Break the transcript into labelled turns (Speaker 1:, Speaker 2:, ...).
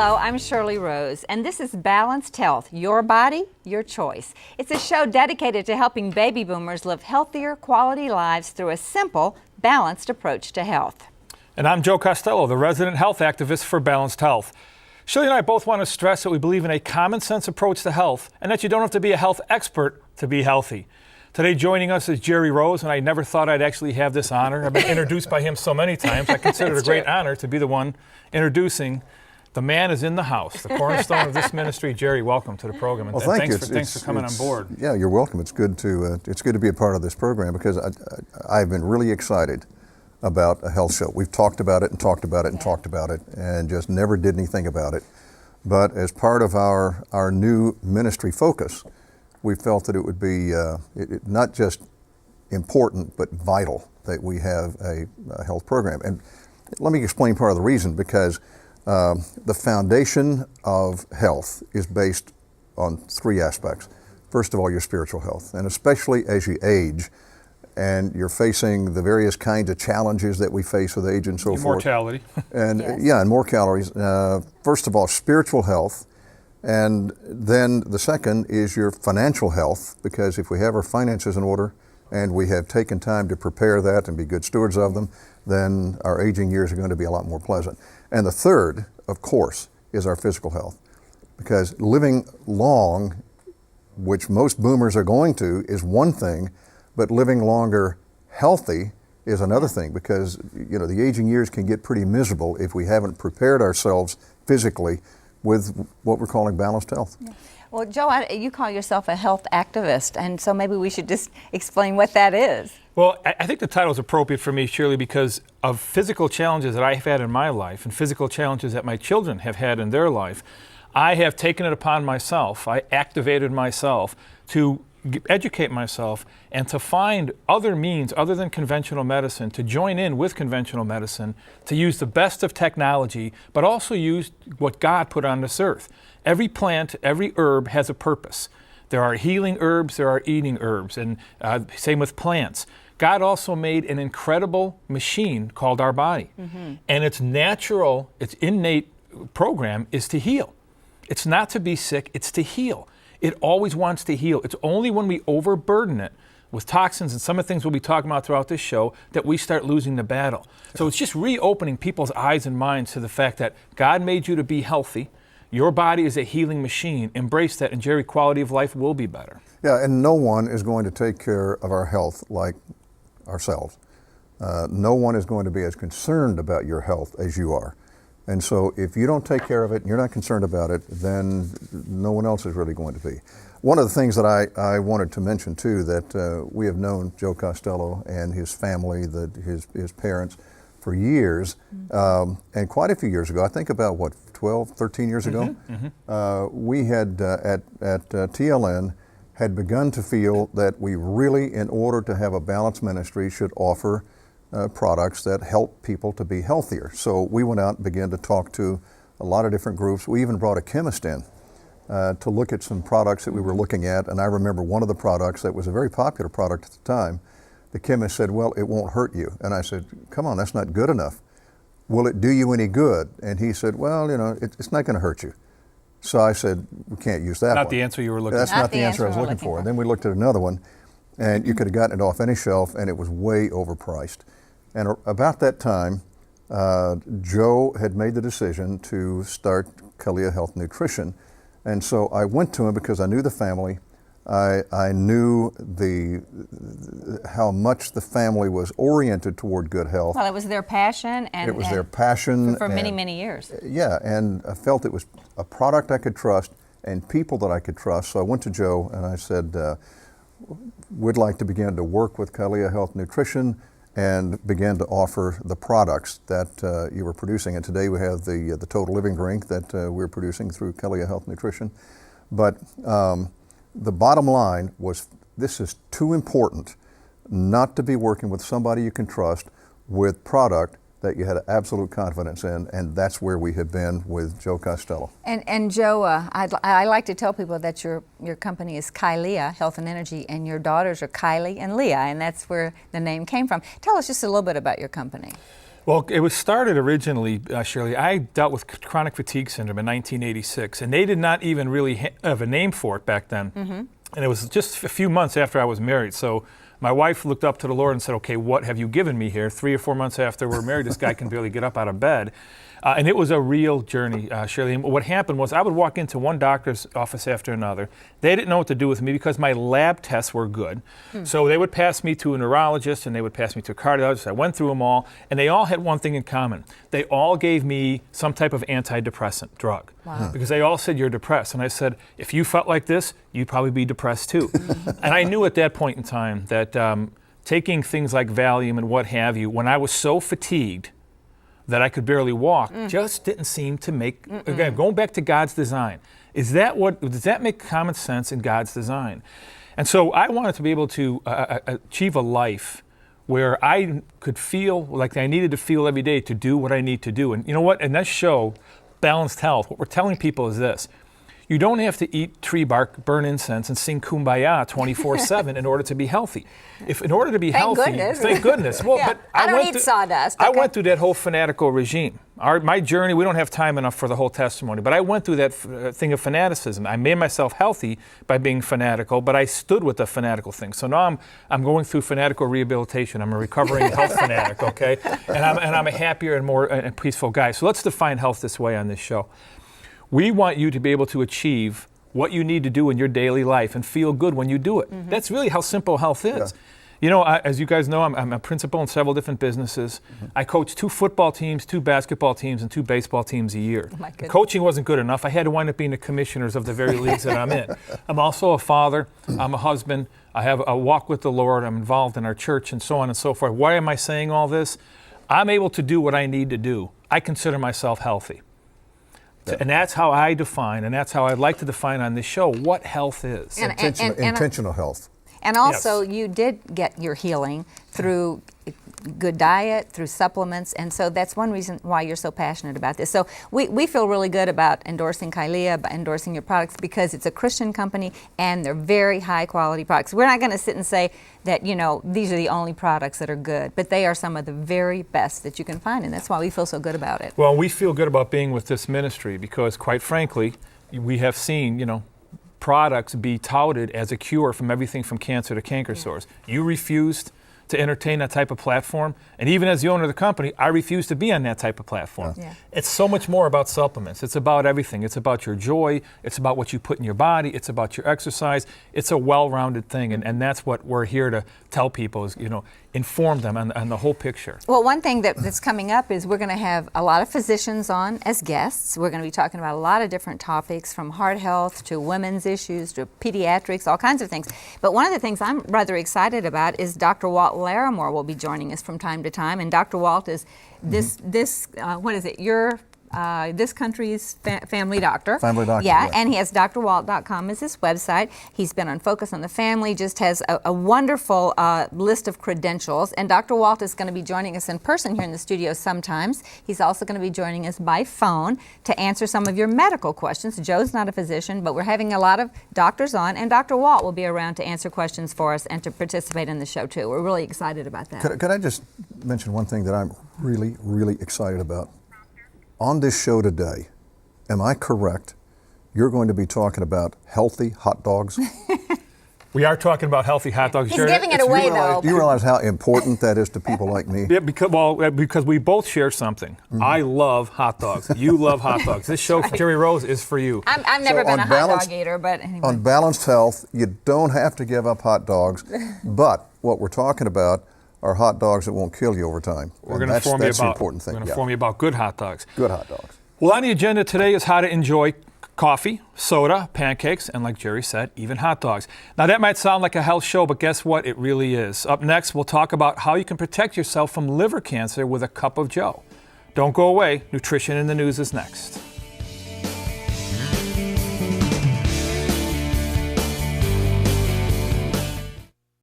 Speaker 1: Hello, I'm Shirley Rose, and this is Balanced Health, Your Body, Your Choice. It's a show dedicated to helping baby boomers live healthier, quality lives through a simple, balanced approach to health.
Speaker 2: And I'm Joe Costello, the resident health activist for Balanced Health. Shirley and I both want to stress that we believe in a common sense approach to health and that you don't have to be a health expert to be healthy. Today joining us is Jerry Rose, and I never thought I'd actually have this honor. I've been introduced by him so many times. I consider it a great honor to be the one introducing. The man is in the house, the cornerstone of this ministry. Jerry, welcome to the program, and
Speaker 3: thank you.
Speaker 2: Thanks for coming on board.
Speaker 3: Yeah, you're welcome. It's good to be a part of this program because I've been really excited about a health show. We've talked about it and talked about it and talked about it and just never did anything about it. But as part of our new ministry focus, we felt that it would be not just important but vital that we have a health program. And let me explain part of the reason, because the foundation of health is based on three aspects. First of all, your spiritual health, and especially as you age and you're facing the various kinds of challenges that we face with age and so forth.
Speaker 2: Mortality.
Speaker 3: And and more calories. First of all, spiritual health. And then the second is your financial health, because if we have our finances in order and we have taken time to prepare that and be good stewards of them, then our aging years are going to be a lot more pleasant. And the third, of course, is our physical health, because living long, which most boomers are going to, is one thing, but living longer healthy is another thing, because the aging years can get pretty miserable if we haven't prepared ourselves physically with what we're calling balanced health.
Speaker 1: Yeah. Well, Joe, you call yourself a health activist, and so maybe we should just explain what that is.
Speaker 2: Well, I think the title is appropriate for me, Shirley, because of physical challenges that I've had in my life and physical challenges that my children have had in their life. I have taken it upon myself, I activated myself to educate myself and to find other means other than conventional medicine, to join in with conventional medicine, to use the best of technology, but also use what God put on this earth. Every plant, every herb has a purpose. There are healing herbs, there are eating herbs, and same with plants. God also made an incredible machine called our body. Mm-hmm. And its natural, its innate program is to heal. It's not to be sick, it's to heal. It always wants to heal. It's only when we overburden it with toxins and some of the things we'll be talking about throughout this show that we start losing the battle. So it's just reopening people's eyes and minds to the fact that God made you to be healthy. Your body is a healing machine. Embrace that, and Jerry, quality of life will be better.
Speaker 3: Yeah, and no one is going to take care of our health like ourselves. No one is going to be as concerned about your health as you are. And so if you don't take care of it and you're not concerned about it, then no one else is really going to be. One of the things that I wanted to mention too, that we have known Joe Costello and his family, his parents, for years, and quite a few years ago, I think about 12, 13 years ago, we had at TLN had begun to feel that we really, in order to have a balanced ministry, should offer products that help people to be healthier. So we went out and began to talk to a lot of different groups. We even brought a chemist in to look at some products that we were looking at. And I remember one of the products that was a very popular product at the time, the chemist said, well, it won't hurt you. And I said, come on, that's not good enough. Will it do you any good? And he said, well, it's not going to hurt you. So I said, we can't use that
Speaker 2: Not
Speaker 3: one.
Speaker 2: the answer you were looking for.
Speaker 3: That's not the answer I was looking for. And then we looked at another one, and you could have gotten it off any shelf, and it was way overpriced. And about that time, Joe had made the decision to start Kylea Health Nutrition. And so I went to him because I knew the family. I knew how much the family was oriented toward good health.
Speaker 1: Well, it was their passion. And
Speaker 3: it was their passion.
Speaker 1: For many, many years.
Speaker 3: Yeah, and I felt it was a product I could trust and people that I could trust. So I went to Joe and I said, we'd like to begin to work with Kylea Health Nutrition and began to offer the products that you were producing. And today we have the Total Living Drink that we're producing through Kylea Health Nutrition. But the bottom line was, this is too important not to be working with somebody you can trust with product that you had absolute confidence in, and that's where we have been with Joe Costello.
Speaker 1: And Joe, I like to tell people that your company is Kylea Health and Energy, and your daughters are Kylie and Leah, and that's where the name came from. Tell us just a little bit about your company.
Speaker 2: Well, it was started originally, Shirley. I dealt with chronic fatigue syndrome in 1986, and they did not even really have a name for it back then. And it was just a few months after I was married. So my wife looked up to the Lord and said, okay, what have you given me here? 3 or 4 months after we're married, this guy can barely get up out of bed. And it was a real journey, Shirley. And what happened was I would walk into one doctor's office after another. They didn't know what to do with me because my lab tests were good. So they would pass me to a neurologist and they would pass me to a cardiologist. I went through them all, and they all had one thing in common. They all gave me some type of antidepressant drug.
Speaker 1: Wow.
Speaker 2: Because they all said, you're depressed. And I said, if you felt like this, you'd probably be depressed too. And I knew at that point in time that taking things like Valium and what have you, when I was so fatigued that I could barely walk, just didn't seem to make, again, going back to God's design, does that make common sense in God's design? And so I wanted to be able to achieve a life where I could feel like I needed to feel every day to do what I need to do. And you know what? In this show, Balanced Health, what we're telling people is this. You don't have to eat tree bark, burn incense, and sing Kumbaya 24/7 in order to be healthy. If in order to be healthy, thank goodness. Well,
Speaker 4: Yeah.
Speaker 2: but
Speaker 4: I don't eat sawdust.
Speaker 2: I
Speaker 4: Okay.
Speaker 2: went through that whole fanatical regime. My journey, we don't have time enough for the whole testimony, but I went through that thing of fanaticism. I made myself healthy by being fanatical, but I stood with the fanatical thing. So now I'm going through fanatical rehabilitation. I'm a recovering health fanatic, okay? And I'm a happier and more peaceful guy. So let's define health this way on this show. We want you to be able to achieve what you need to do in your daily life and feel good when you do it. That's really how simple health is.
Speaker 3: Yeah.
Speaker 2: You know, as you guys know, I'm a principal in several different businesses. I coach 2 football teams, 2 basketball teams, and 2 baseball teams a year.
Speaker 1: my goodness.
Speaker 2: Coaching wasn't good enough. I had to wind up being the commissioners of the very leagues that I'm in. I'm also a father. I'm a husband. I have a walk with the Lord. I'm involved in our church and so on and so forth. Why am I saying all this? I'm able to do what I need to do. I consider myself healthy. And that's how I define, and that's how I'd like to define on this show, what health is.
Speaker 3: Intentional health.
Speaker 1: And also, you did get your healing through good diet, through supplements, and so that's one reason why you're so passionate about this. So we feel really good about endorsing Kylea, about endorsing your products, because it's a Christian company and they're very high quality products. We're not going to sit and say that, you know, these are the only products that are good, but they are some of the very best that you can find, and that's why we feel so good about it.
Speaker 2: Well, we feel good about being with this ministry because, quite frankly, we have seen, you know, products be touted as a cure from everything from cancer to canker sores. You refused to entertain that type of platform, and even as the owner of the company, I refuse to be on that type of platform.
Speaker 1: Yeah.
Speaker 2: It's so much more about supplements. It's about everything. It's about your joy. It's about what you put in your body. It's about your exercise. It's a well-rounded thing, and that's what we're here to tell people is, you know, inform them on the whole picture.
Speaker 1: Well, one thing that's coming up is we're going to have a lot of physicians on as guests. We're going to be talking about a lot of different topics, from heart health to women's issues to pediatrics, all kinds of things. But one of the things I'm rather excited about is Dr. Walt Larimore will be joining us from time to time. And Dr. Walt is this country's family doctor.
Speaker 3: Family doctor,
Speaker 1: Yeah,
Speaker 3: yeah.
Speaker 1: and he has drwalt.com as his website. He's been on Focus on the Family, just has a wonderful list of credentials. And Dr. Walt is going to be joining us in person here in the studio sometimes. He's also going to be joining us by phone to answer some of your medical questions. Joe's not a physician, but we're having a lot of doctors on, and Dr. Walt will be around to answer questions for us and to participate in the show too. We're really excited about that.
Speaker 3: Could I just mention one thing that I'm really, really excited about? On this show today, am I correct? You're going to be talking about healthy hot dogs?
Speaker 2: We are talking about healthy hot dogs.
Speaker 4: He's
Speaker 2: Jerry.
Speaker 4: giving it away, though.
Speaker 3: Do you realize how important that is to people like me?
Speaker 2: Yeah, because we both share something. I love hot dogs. You love hot dogs. This show, Jerry Rose, is for you.
Speaker 1: I've never
Speaker 3: So
Speaker 1: been
Speaker 3: on
Speaker 1: a hot dog eater, but anyway.
Speaker 3: On Balanced Health, you don't have to give up hot dogs, but what we're talking about are hot dogs that won't kill you over time.
Speaker 2: We're going to inform you
Speaker 3: that's the
Speaker 2: about.
Speaker 3: important thing.
Speaker 2: We're going to inform you about good hot dogs.
Speaker 3: Good hot dogs.
Speaker 2: Well, on the agenda today is how to enjoy coffee, soda, pancakes, and like Jerry said, even hot dogs. Now that might sound like a health show, but guess what? It really is. Up next, we'll talk about how you can protect yourself from liver cancer with a cup of Joe. Don't go away. Nutrition in the News is next.